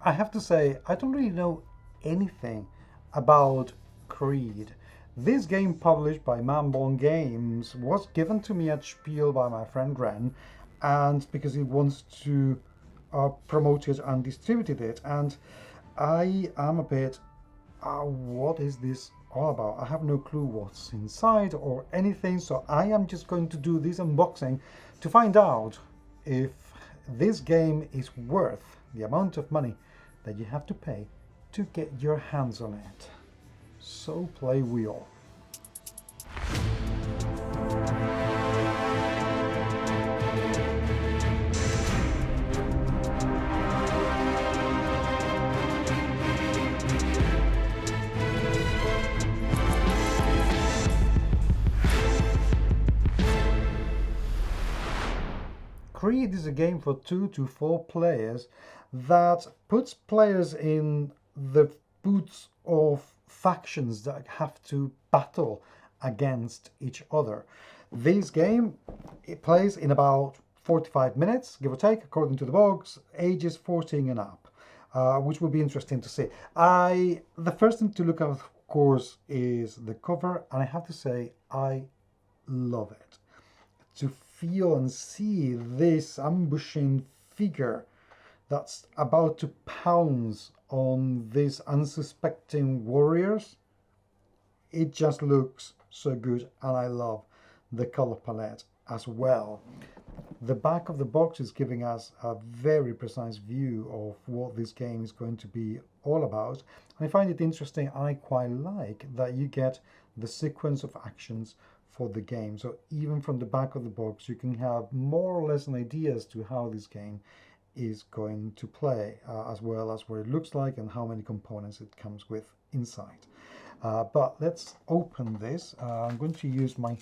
I have to say, I don't really know anything about Creed. This game, published by Mambon Games, was given to me at Spiel by my friend Ren, and because he wants to promote it and distribute it. And I am a bit, what is this all about? I have no clue what's inside or anything, so I am just going to do this unboxing to find out if this game is worth the amount of money that you have to pay to get your hands on it. So play wheel. Creed is a game for 2 to 4 players that puts players in the boots of factions that have to battle against each other. This game, it plays in about 45 minutes, give or take, according to the box, ages 14 and up, which will be interesting to see. The first thing to look at, of course, is the cover, and I have to say, I love it. To feel and see this ambushing figure that's about to pounce on these unsuspecting warriors, it just looks so good, and I love the color palette as well. The back of the box is giving us a very precise view of what this game is going to be all about. And I find it interesting. I quite like that you get the sequence of actions for the game. So even from the back of the box, you can have more or less an idea as to how this game is going to play, as well as what it looks like and how many components it comes with inside. But let's open this. I'm going to use my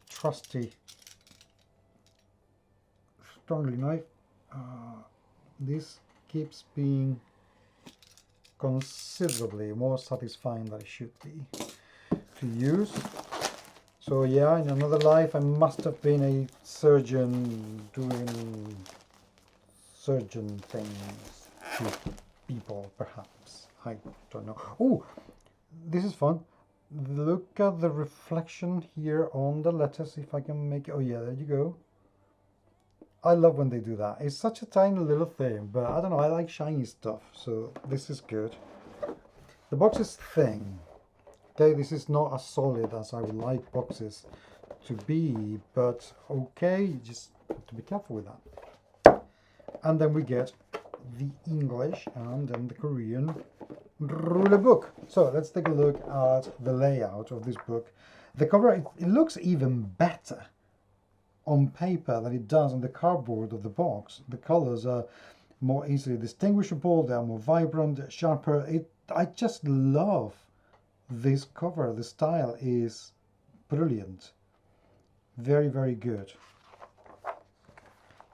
trusty strongly knife. This keeps being considerably more satisfying than it should be to use. So yeah, in another life I must have been a surgeon doing surgeon things to people, perhaps. I don't know. Oh, this is fun. Look at the reflection here on the letters, if I can make it. Oh yeah, there you go. I love when they do that. It's such a tiny little thing, but I don't know, I like shiny stuff, so this is good. The box is thin. Okay, this is not as solid as I would like boxes to be, but okay, just have to be careful with that. And then we get the English and then the Korean rule book. So let's take a look at the layout of this book. The cover, it looks even better on paper than it does on the cardboard of the box. The colors are more easily distinguishable, they are more vibrant, sharper. I just love this cover. The style is brilliant. Very, very good.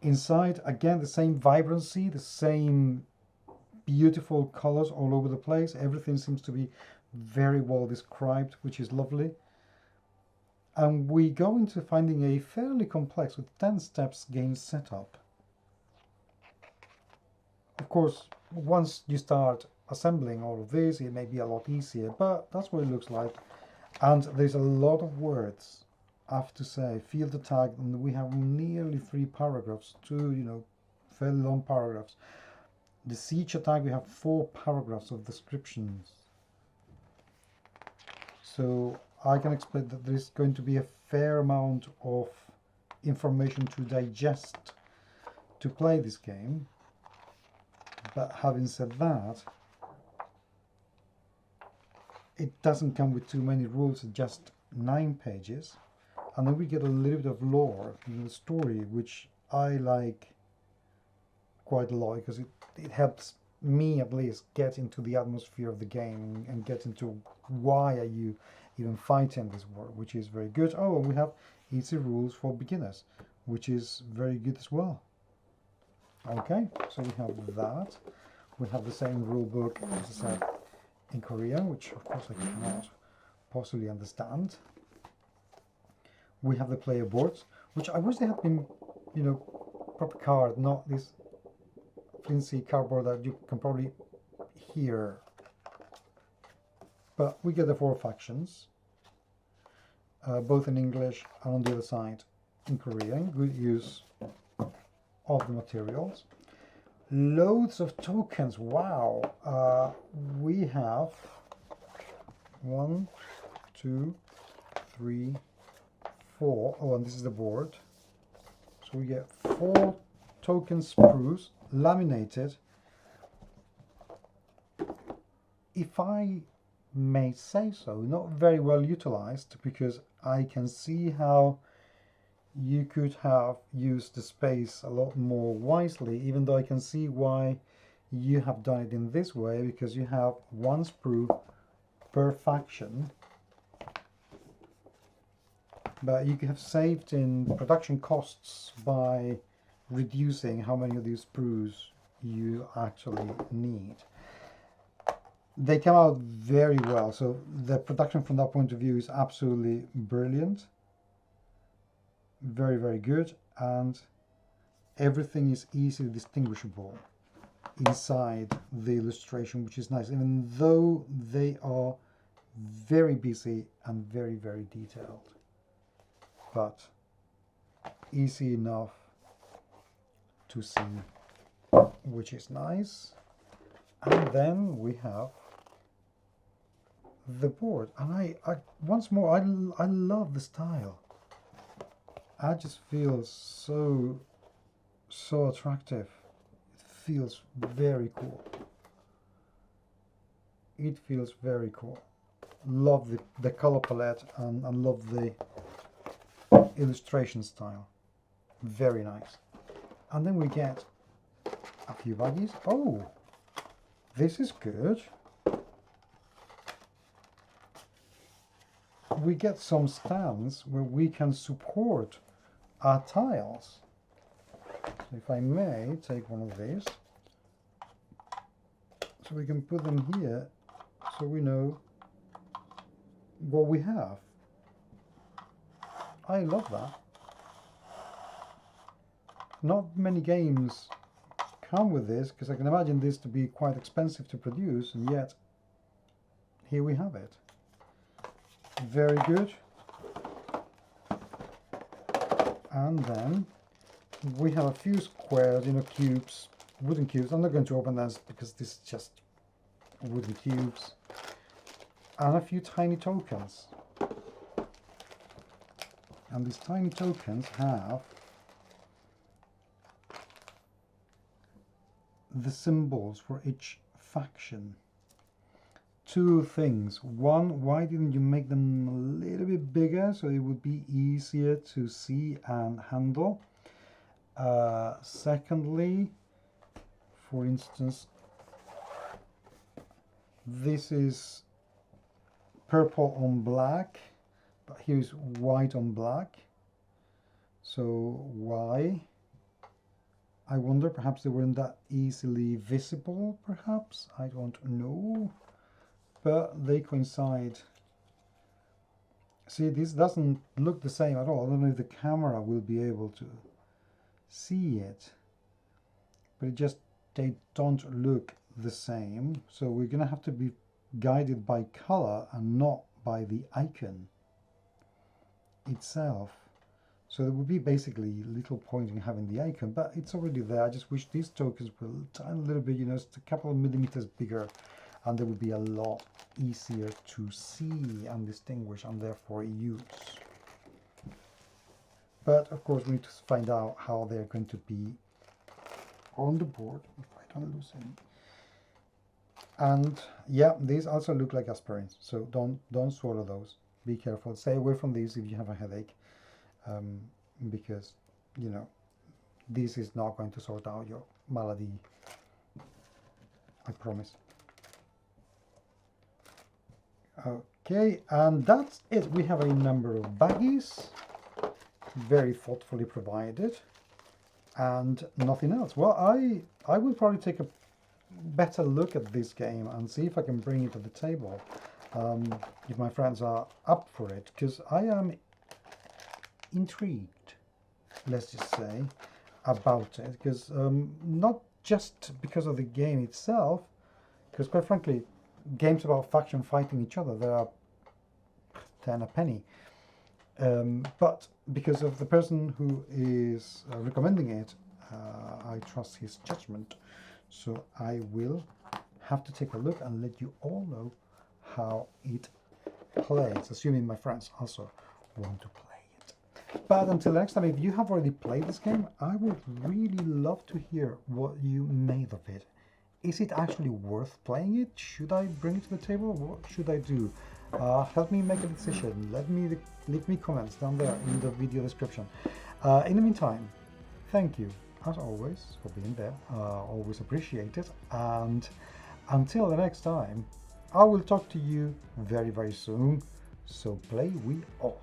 Inside, again, the same vibrancy, the same beautiful colors all over the place. Everything seems to be very well described, which is lovely. And we go into finding a fairly complex, with 10 steps, game setup. Of course, once you start assembling all of this, it may be a lot easier, but that's what it looks like. And there's a lot of words, I have to say. Field attack, and we have nearly 3 paragraphs, 2, fairly long paragraphs. The siege attack, we have 4 paragraphs of descriptions. So I can expect that there's going to be a fair amount of information to digest to play this game. But having said that, it doesn't come with too many rules, just 9 pages. And then we get a little bit of lore in the story, which I like quite a lot, because it helps me at least get into the atmosphere of the game and get into why are you even fighting this war, which is very good. Oh, and we have easy rules for beginners, which is very good as well. Okay, so we have that. We have the same rule book, as I said, in Korean, which of course I cannot possibly understand. We have the player boards, which I wish they had been, proper card, not this flimsy cardboard that you can probably hear. But we get the 4 factions, both in English and on the other side in Korean. Good use of the materials. Loads of tokens. Wow. We have 1, 2, 3, 4. Oh, and this is the board. So we get 4 token sprues laminated. If I may say so, not very well utilized, because I can see how you could have used the space a lot more wisely, even though I can see why you have done it in this way, because you have 1 sprue per faction. But you have saved in production costs by reducing how many of these sprues you actually need. They come out very well, so the production from that point of view is absolutely brilliant. Very, very good, and everything is easily distinguishable inside the illustration, which is nice, even though they are very busy and very, very detailed. But easy enough to see, which is nice. And then we have the board, and I once more I love the style. I just feel so attractive. It feels very cool. It feels very cool. Love the color palette and love the illustration style. Very nice. And then we get a few baggies. Oh, this is good. We get some stands where we can support our tiles. So if I may take one of these, so we can put them here so we know what we have. I love that. Not many games come with this, because I can imagine this to be quite expensive to produce, and yet here we have it. Very good. And then we have a few squares, cubes, wooden cubes. I'm not going to open this because this is just wooden cubes. And a few tiny tokens. And these tiny tokens have the symbols for each faction. 2 things. One, why didn't you make them a little bit bigger so it would be easier to see and handle? Secondly, for instance, this is purple on black, but here's white on black. So why? I wonder, perhaps they weren't that easily visible, perhaps? I don't know. But they coincide. See, this doesn't look the same at all. I don't know if the camera will be able to see it. But they don't look the same. So we're going to have to be guided by color and not by the icon itself. So there would be basically little point in having the icon, but it's already there. I just wish these tokens were a little bit, just a couple of millimeters bigger, and they would be a lot easier to see and distinguish and therefore use. But of course we need to find out how they're going to be on the board, if I don't lose any. And yeah, these also look like aspirins, so don't swallow those. Be careful. Stay away from these if you have a headache, because this is not going to sort out your malady, I promise. Okay, and that's it. We have a number of baggies, very thoughtfully provided, and nothing else. Well, I will probably take a better look at this game and see if I can bring it to the table, if my friends are up for it, because I am intrigued, let's just say, about it, because not just because of the game itself, because quite frankly, games about faction fighting each other, they are 10 a penny. But because of the person who is recommending it, I trust his judgment. So I will have to take a look and let you all know how it plays, assuming my friends also want to play it. But until next time, if you have already played this game, I would really love to hear what you made of it. Is it actually worth playing it? Should I bring it to the table? What should I do? Help me make a decision. Leave me comments down there in the video description. In the meantime, thank you as always for being there. Always appreciate it. And until the next time, I will talk to you very, very soon. So play we all.